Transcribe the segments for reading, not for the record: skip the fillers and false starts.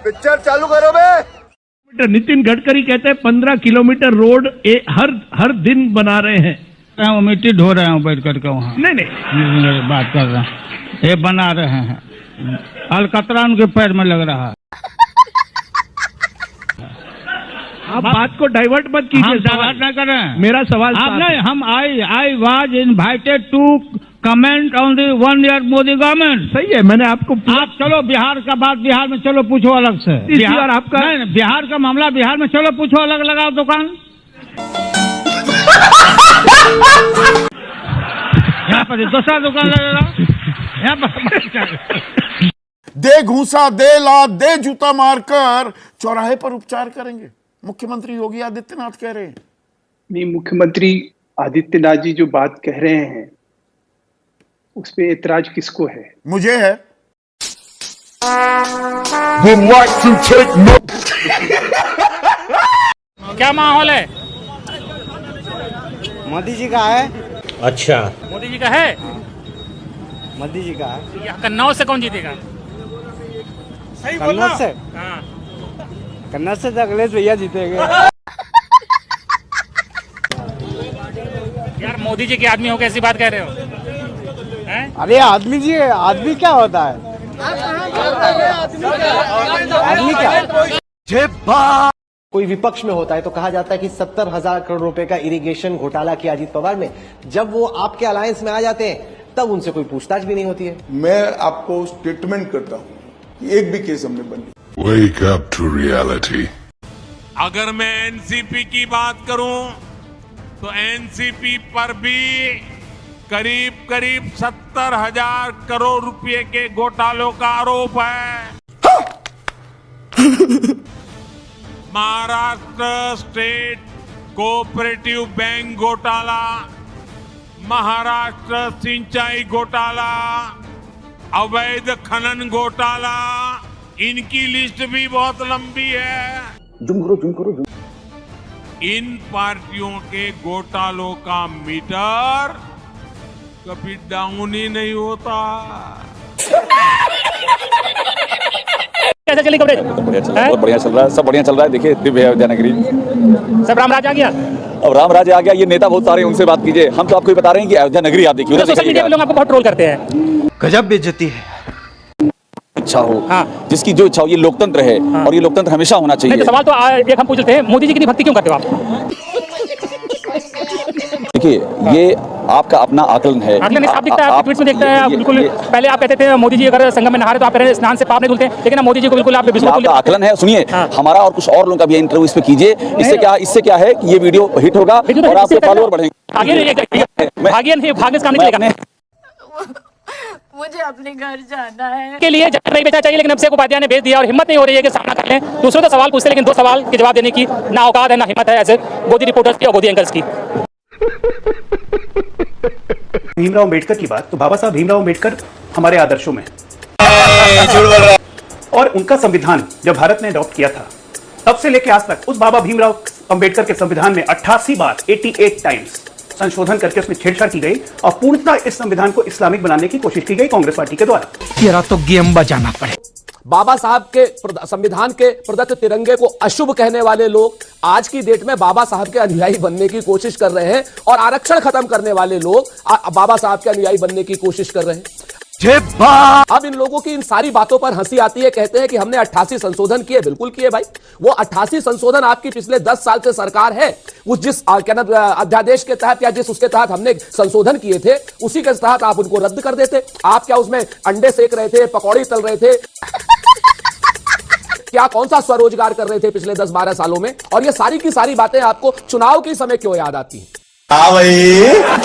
Picture चालू करो बे। नितिन गडकरी कहते हैं 15 किलोमीटर रोड हर दिन बना रहे हैं। वो मिट्टी ढो रहे हैं बैठ करके वहाँ। नहीं बात कर रहे हैं, ये बना रहे हैं। अलकतरा उनके पैर में लग रहा है। आप बात को डाइवर्ट मत कीजिए। डाइवर्ट नहीं कर रहे हैं। मेरा सवाल आप नहीं, हम I was invited to comment on the 1 year Modi government. सही है, मैंने आपको आप चलो बिहार का बात बिहार में चलो पूछो अलग से। बिहार आपका नहीं, बिहार का मामला बिहार में चलो पूछो, अलग लगाओ दुकान। यहाँ पर दूसरा दुकान लगेगा, यहाँ पर दे घूसा, दे लात, दे जूता मारकर चौराहे पर उपचार करेंगे, मुख्यमंत्री योगी आदित्यनाथ कह रहे हैं। नहीं, मुख्यमंत्री आदित्यनाथ जी जो बात कह रहे हैं उस पे एतराज किसको है? मुझे है। क्या माहौल है? मोदी जी का है। अच्छा, मोदी जी का है। मोदी जी का है। यहाँ कन्नौज से कौन जीतेगा? सही बोल रहा। कन्नौज से? हाँ, कन्नौज से तो अखिलेश भैया जीतेंगे। यार मोदी जी के आदमी हो कैसी बात कह रहे हो? हैं? अरे आदमी जी, आदमी क्या होता है? आदमी क्या? कोई विपक्ष में होता है तो कहा जाता है कि 70,000 करोड़ रुपए का इरिगेशन घोटाला किया अजीत पवार ने। जब वो आपके अलायंस में आ जाते हैं तब उनसे कोई पूछताछ भी नहीं होती है। मैं आपको स्टेटमेंट करता हूं कि एक भी केस हमने बंद नहीं। Wake up to reality. अगर मैं एनसीपी की बात करूं तो एनसीपी पर भी करीब 70,000 करोड़ रुपए के घोटालों का आरोप है। महाराष्ट्र स्टेट कोऑपरेटिव बैंक घोटाला, महाराष्ट्र सिंचाई घोटाला, अवैध खनन घोटाला, इनकी लिस्ट भी बहुत लंबी है। जुम करो। इन पार्टियों के घोटालों का मीटर कभी डाउन ही नहीं होता। कैसे चली कवरेज? बहुत बढ़िया चल रहा है, सब बढ़िया चल रहा है। देखिए दिव्य अयोध्या नगरी, सब राम राज आ गया। अब राम राज आ गया। ये नेता बहुत सारे, उनसे बात कीजिए। हम तो आपको ही बता रहे हैं कि अयोध्या नगरी आप देखिए। सोशल मीडिया पे लोग आपको बहुत ट्रोल करते हैं। गजब बेइज्जती है। इच्छा हो, हाँ। जिसकी जो इच्छा हो, ये लोकतंत्र है। हाँ। और ये लोकतंत्र हमेशा होना चाहिए। तो सवाल तो एक हम पूछते हैं, मोदी जी की भक्ति क्यों करते हो आप? देखिए ये आपका अपना आकलन है। आकलन साफ दिखता है, आपके ट्वीट्स में देखता है। आप बिल्कुल पहले आप कहते थे मोदी जी अगर संगम में नहा रहे तो आप कह रहे हैं स्नान से पाप नहीं धुलते, लेकिन मोदी जी को बिल्कुल आप आपका आकलन है। सुनिए, हमारा और कुछ और लोगों का भी इंटरव्यू इस पे कीजिए। इससे क्या है कि ये वीडियो हिट होगा और आपके फॉलोअर बढ़ेंगे। आगे नहीं भागने से काम नहीं चलेगा। मुझे अपने घर जाना है। के लिए जगह नहीं बेचना चाहिए, लेकिन अभिषेक उपाध्याय ने बेच दिया और हिम्मत नहीं हो रही है कि सामना कर लें। दूसरों तो सवाल पूछते, लेकिन 2 सवाल के जवाब देने की ना औकात है ना हिम्मत है, ऐसे गोदी रिपोर्टर्स की और गोदी एंकर्स की। भीमराव अम्बेडकर की बात, तो बाबा साहब भीमराव अम्बेडकर हमारे आदर्शों में और उनका संविधान जब भारत ने अडॉप्ट किया था तब से लेकर आज तक उस बाबा भीमराव अम्बेडकर के संविधान में 88 बार 88 टाइम्स संशोधन करके उसमें छेड़छाड़ की गई और पूर्णतः इस संविधान को इस्लामिक बनाने की कोशिश की गई कांग्रेस पार्टी के द्वारा। तेरा तो गेम बजाना पड़े। बाबा साहब के संविधान के प्रदत्त तिरंगे को अशुभ कहने वाले लोग आज की डेट में बाबा साहब के अनुयायी बनने की कोशिश कर रहे हैं और आरक्षण खत्म करने वाले लोग बाबा साहब के अनुयायी बनने की कोशिश कर रहे हैं। अब इन लोगों की इन सारी बातों पर हंसी आती है, कहते हैं कि हमने 88 संशोधन किए। बिल्कुल किए भाई। वो 88 संशोधन आपकी पिछले 10 साल से सरकार है, उस जिस अध्यादेश के तहत या जिस उसके तहत हमने संशोधन किए थे उसी के तहत आप उनको रद्द कर देते। आप क्या उसमें अंडे सेक रहे थे, पकौड़ी तल रहे थे? क्या कौन सा स्वरोजगार कर रहे थे पिछले 10-12 सालों में? और ये सारी की सारी बातें आपको चुनाव के समय क्यों याद आती हैं? हाँ भाई,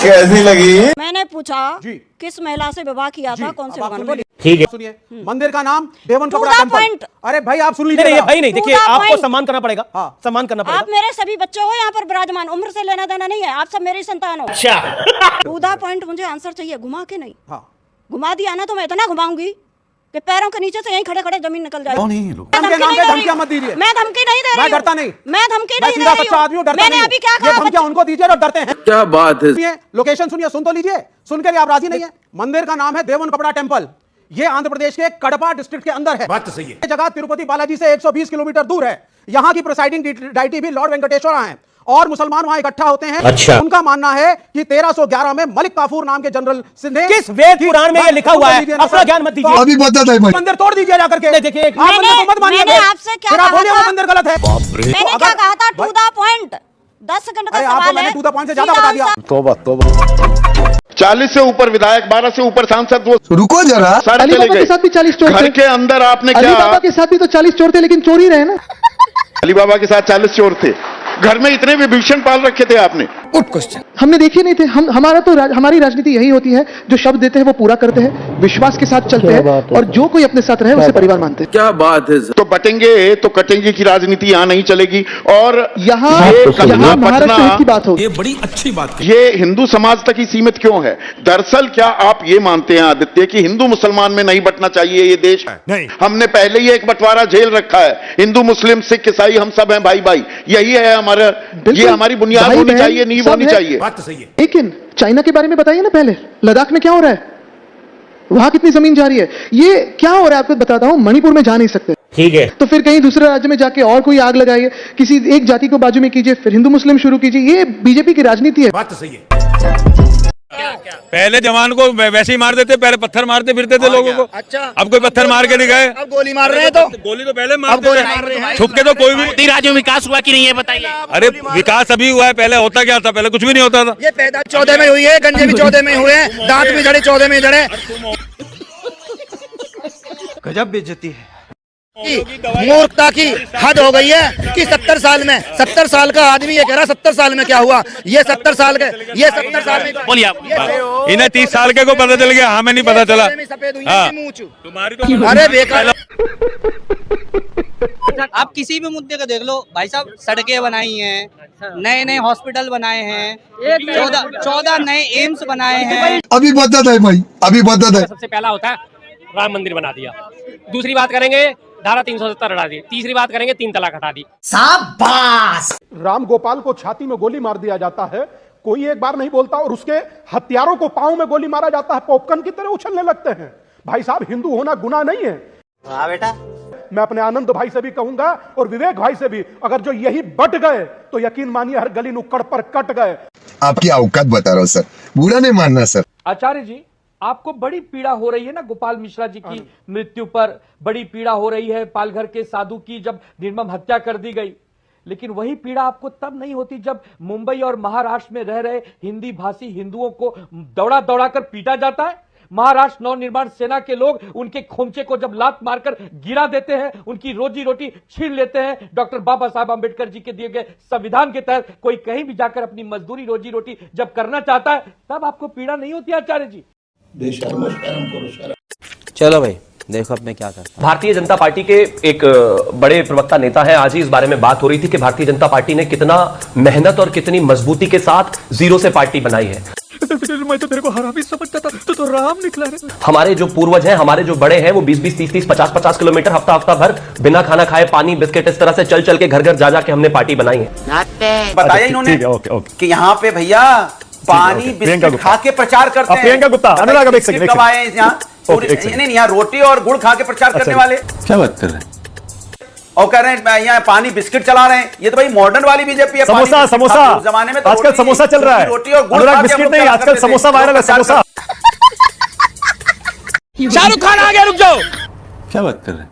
कैसी लगी? मैंने पूछा किस महिला से विवाह किया था, कौन से भगवान को? ठीक है, सुनिए। मंदिर का नाम देवन कपड़ा टेंपल। अरे भाई आप सुन लीजिए। नहीं भाई नहीं, देखिए आपको सम्मान करना पड़ेगा। हाँ, सम्मान करना पड़ेगा। आप मेरे सभी बच्चे हो यहाँ पर विराजमान, उम्र से लेना देना नहीं है, आप सब मेरी संतान हो। टू द पॉइंट मुझे आंसर चाहिए, घुमा के नहीं। हाँ, घुमा दिया ना तो मैं इतना घुमाऊंगी कि पैरों के नीचे से यहीं खड़े खड़े जमीन निकल जाएगी। धमकियां मत दीजिए। मैं धमकी नहीं दे रही, मैं डरता नहीं, मैं धमकी नहीं दे रही हूं। मैंने अभी क्या कहा? धमकियां उनको दीजिए और डरते हैं। क्या बात है? लोकेशन सुनिए, सुन तो लीजिए। सुन के आप राजी नहीं है? मंदिर का नाम है देवन कपड़ा टेंपल। ये आंध्र प्रदेश के कडपा डिस्ट्रिक्ट के अंदर है। बात तो सही है। ये जगह तिरुपति बालाजी से 120 किलोमीटर दूर है। यहाँ की प्रिसाइडिंग डाइटी भी लॉर्ड वेंकटेश्वरा हैं और मुसलमान वहां इकट्ठा होते हैं। अच्छा। उनका मानना है कि 1311 में मलिक काफूर नाम के जनरल सिंधे, किस वेद पुराण में ये लिखा हुआ है? अपना ज्ञान मत दीजिए। अभी बता दे भाई, मंदिर तोड़ दीजिए जाकर के। देखिए आप मंदिर को मत मानिए। मैंने आपसे क्या कहा था? मंदिर गलत है। मैंने क्या कहा था? To the point. 10 सेकंड का सवाल है। मैंने टू द पॉइंट से ज्यादा बता दिया। तौबा तौबा। 40 से ऊपर विधायक, 12 से ऊपर सांसद, वो रुको जरा। सारे चले गए। के साथ भी 40 चोर घर के अंदर आपने क्या, बाबा के साथ भी तो 40 चोर थे, लेकिन चोरी रहे ना। अली बाबा के साथ 40 चोर थे। घर में इतने विभीषण पाल रखे थे आपने। हमने देखे नहीं थे। हमारा तो हमारी राजनीति यही होती है, जो शब्द देते हैं वो पूरा करते हैं, विश्वास के साथ चलते हैं और जो कोई अपने साथ रहे उसे परिवार मानते हैं। क्या बात है। तो बटेंगे तो कटेंगे की राजनीति यहाँ नहीं चलेगी। और यहाँ महाराष्ट्र हित की बात होगी। ये बड़ी अच्छी बात है। ये हिंदू समाज तक ही सीमित क्यों है? दरअसल क्या आप ये मानते हैं आदित्य कि हिंदू मुसलमान में नहीं बंटना चाहिए ये देश? नहीं। हमने पहले ही एक बंटवारा झेल रखा है। हिंदू मुस्लिम सिख ईसाई हम सब हैं भाई भाई। यही है हमारा, ये हमारी बुनियाद होनी चाहिए, नींव होनी चाहिए। बात तो सही है। लेकिन चाइना के बारे में बताइए ना पहले। लद्दाख में क्या हो रहा है? वहां कितनी जमीन जा रही है? ये क्या हो रहा है आपको बताता हूं। मणिपुर में जा नहीं सकते, ठीक है, तो फिर कहीं दूसरे राज्य में जाके और कोई आग लगाइए, किसी एक जाति को बाजू में कीजिए, फिर हिंदू मुस्लिम शुरू कीजिए। ये बीजेपी की राजनीति है। बात तो सही है। पहले जवान को वैसे ही मार देते, पहले पत्थर मारते फिरते थे लोगों को। अच्छा, अब कोई पत्थर मार के नहीं गए, अब गोली मार रहे हैं। तो गोली तो पहले मारते थे, छुप के तो कोई भी। राज्यों में विकास हुआ कि नहीं है बताइए। अरे विकास अभी हुआ है, पहले होता क्या था? पहले कुछ भी नहीं होता था। ये पैदा 14 में हुई है, गंजे भी 14 में हुए हैं, दांत भी जड़े 14 में जड़े। गजब बेइज्जती है। मूर्खता की हद हो गई है कि 70 साल में 70 साल का आदमी ये कह रहा 70 साल में क्या हुआ? ये 70 साल के, ये 70 साल में बोलिए आप। इन्हें 30 साल के को पता चल गया, हमें नहीं पता चला। तुम्हारी तो अरे बेकार। आप किसी भी मुद्दे का देख लो भाई साहब, सड़कें बनाई हैं, नए नए हॉस्पिटल बनाए हैं, 14 नए एम्स बनाए हैं। अभी बता दे भाई, अभी बता दे। सबसे पहला होता है राम मंदिर बना दिया। दूसरी बात करेंगे धारा 370 हटा दी। तीसरी बात करेंगे 3 तलाक हटा दी। शाबाश। राम गोपाल को छाती में गोली मार दिया जाता है, कोई एक बार नहीं बोलता, और उसके हत्यारों को पांव में गोली मारा जाता है, पॉपकॉर्न की तरह उछलने लगते हैं। भाई साहब, हिंदू होना गुनाह नहीं है। हाँ बेटा, मैं अपने आनंद भाई से भी कहूंगा और विवेक भाई से भी, अगर जो यही बट गए तो यकीन मानिए हर गली नुक्कड़ पर कट गए। आपकी औकात बता रहा हूँ सर, बुरा नहीं मानना सर। आचार्य जी, आपको बड़ी पीड़ा हो रही है ना गोपाल मिश्रा जी की मृत्यु पर, बड़ी पीड़ा हो रही है पालघर के साधु की जब निर्मम हत्या कर दी गई। लेकिन वही पीड़ा आपको तब नहीं होती जब मुंबई और महाराष्ट्र में रह रहे हिंदी भाषी हिंदुओं को दौड़ा दौड़ा कर पीटा जाता है। महाराष्ट्र नवनिर्माण सेना के लोग उनके खोमचे को जब लात मारकर गिरा देते हैं, उनकी रोजी रोटी छीन लेते हैं। डॉक्टर बाबा साहब आंबेडकर जी के दिए गए संविधान के तहत कोई कहीं भी जाकर अपनी मजदूरी रोजी रोटी जब करना चाहता है, तब आपको पीड़ा नहीं होती आचार्य जी? चलो भाई, देखो अब मैं क्या करता। भारतीय जनता पार्टी के एक बड़े प्रवक्ता नेता हैं, आज ही इस बारे में बात हो रही थी कि भारतीय जनता पार्टी ने कितना मेहनत और कितनी मजबूती के साथ जीरो से पार्टी बनाई है। मैं तो तेरे को हरामी समझता था, तो राम निकला रे। हमारे जो पूर्वज हैं, हमारे जो बड़े हैं, वो 20-20, 30-30, 50-50 किलोमीटर हफ्ता भर बिना खाना खाए पानी बिस्किट इस तरह से चल चल के घर घर जा के हमने पार्टी बनाई है। बताया इन्होंने कि यहाँ पे भैया पानी बिस्किट खा के प्रचार करते हैं। प्रियंका गुप्ता, अनुराग अब एक सेकंड नहीं, यहाँ रोटी और गुड़ खा के प्रचार करने वाले क्या बात कर रहे हैं? और कह रहे हैं यहाँ पानी बिस्किट चला रहे हैं। ये तो भाई मॉडर्न वाली बीजेपी है। समोसा, समोसा जमाने में तो आजकल समोसा चल रहा है। रोटी और गुड़ अनुराग बिस्किट नहीं, आजकल समोसा वायरल है। समोसा। शाहरुख खान आ गया, रुक जाओ। क्या बात कर रहे हैं?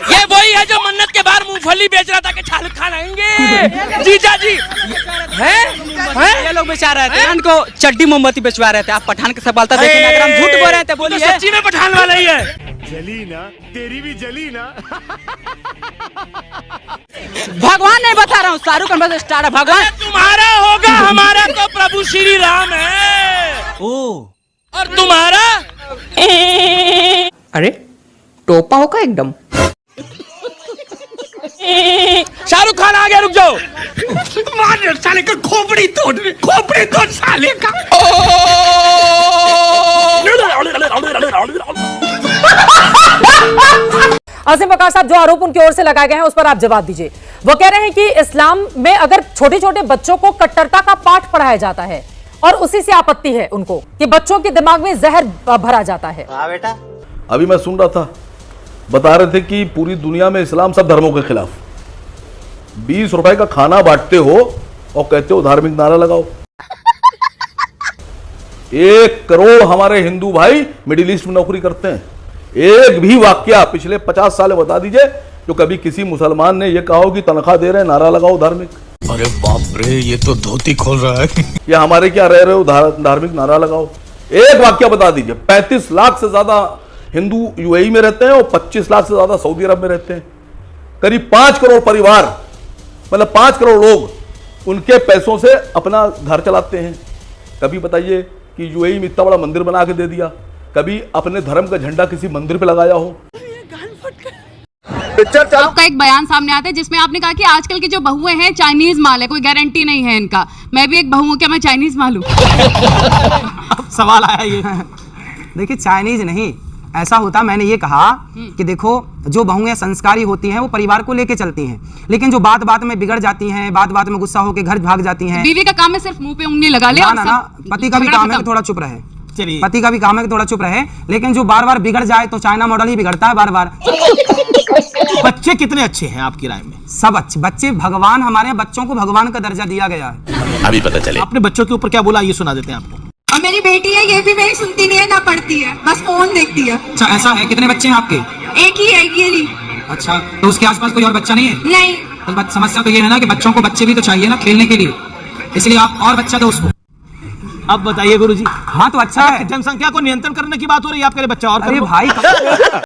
ये वही है जो मन्नत के बाहर मूंगफली बेच रहा था कि शाहरुख खान आएंगे। जीजा जी हैं? ये लोग बेचा रहे थे, उनको चड्डी मोमबत्ती बेचवा रहे थे। आप पठान के सफलता देखेंगे, अगर हम झूठ बोल रहे थे बोलिए। सच्ची में पठान वाला ही है। जली ना, तेरी भी जली ना। भगवान नहीं बता रहा हूँ, शाहरुख खान बस स्टार है। भगवान तुम्हारा होगा, हमारा तो प्रभु श्री राम है। और तुम्हारा? अरे टोपा होगा एकदम। शाहरुख खान आ गया, रुक जाओ। मार साले का खोपड़ी तोड़ साले का। असीम वकार साहब, जो आरोप उनकी ओर से लगाए गए हैं उस पर आप जवाब दीजिए। वो कह रहे हैं कि इस्लाम में अगर छोटे छोटे बच्चों को कट्टरता का पाठ पढ़ाया जाता है और उसी से आपत्ति है उनको कि बच्चों के दिमाग में जहर भरा जाता है। बेटा, अभी मैं सुन रहा था, बता रहे थे कि पूरी दुनिया में इस्लाम सब धर्मों के खिलाफ। 20 रुपए का खाना बांटते हो और कहते हो धार्मिक नारा लगाओ। 1 करोड़ हमारे हिंदू भाई मिडिल ईस्ट में नौकरी करते हैं। एक भी वाक्या पिछले 50 साल में बता दीजिए जो कभी किसी मुसलमान ने यह कहा हो कि तनख्वाह दे रहे हैं, नारा लगाओ धार्मिक। अरे बाप रे, ये तो धोती खोल रहा है। या हमारे क्या रह रहे हो, धार्मिक नारा लगाओ। एक वाक्य बता दीजिए। 35 लाख से ज्यादा हिंदू यूएई में रहते हैं और 25 लाख से ज्यादा सऊदी अरब में रहते हैं। करीब 5 करोड़ परिवार, मतलब 5 करोड़ लोग उनके पैसों से अपना घर चलाते हैं। कभी बताइए कि यूएई में इतना बड़ा मंदिर बना के दे दिया, कभी अपने धर्म का झंडा किसी मंदिर पे लगाया हो? आपका एक बयान सामने आता है जिसमें आपने कहा कि आजकल की जो बहुएं हैं चाइनीज माल है, कोई गारंटी नहीं है इनका। मैं भी एक बहू हूं, क्या मैं चाइनीज माल हूं? अब सवाल आया ये। देखिए, चाइनीज नहीं, ऐसा होता, मैंने ये कहा कि देखो, जो बहुएं संस्कारी होती हैं वो परिवार को लेके चलती हैं, लेकिन जो बात बात में बिगड़ जाती हैं, बात बात में गुस्सा होकर घर भाग जाती हैं। बीवी का काम है सिर्फ मुंह पे उंगली लगा ले। ना, पति का भी काम है कि थोड़ा चुप रहे। पति का भी काम है कि थोड़ा चुप रहे, लेकिन जो बार बार बिगड़ जाए तो चाइना मॉडल ही बिगड़ता है बार बार। बच्चे कितने अच्छे हैं आपकी राय में? सब अच्छे बच्चे, भगवान, हमारे बच्चों को भगवान का दर्जा दिया गया है। अभी पता चले। अपने बच्चों के ऊपर क्या बोला, ये सुना देते हैं आपको। और मेरी बेटी है, ये भी मेरी सुनती नहीं है ना पढ़ती है, बस फोन देखती है। अच्छा, ऐसा है? कितने बच्चे हैं आपके? एक ही है, ये ली। अच्छा, तो उसके आसपास कोई और बच्चा नहीं है? नहीं। तो समस्या तो ये है ना कि बच्चों को बच्चे भी तो चाहिए ना खेलने के लिए, इसलिए आप और बच्चा दो उसको। अब बताइए गुरुजी। हाँ, तो अच्छा है। जनसंख्या को नियंत्रण करने की बात हो रही है, आप कह रहे बच्चा और। अरे भाई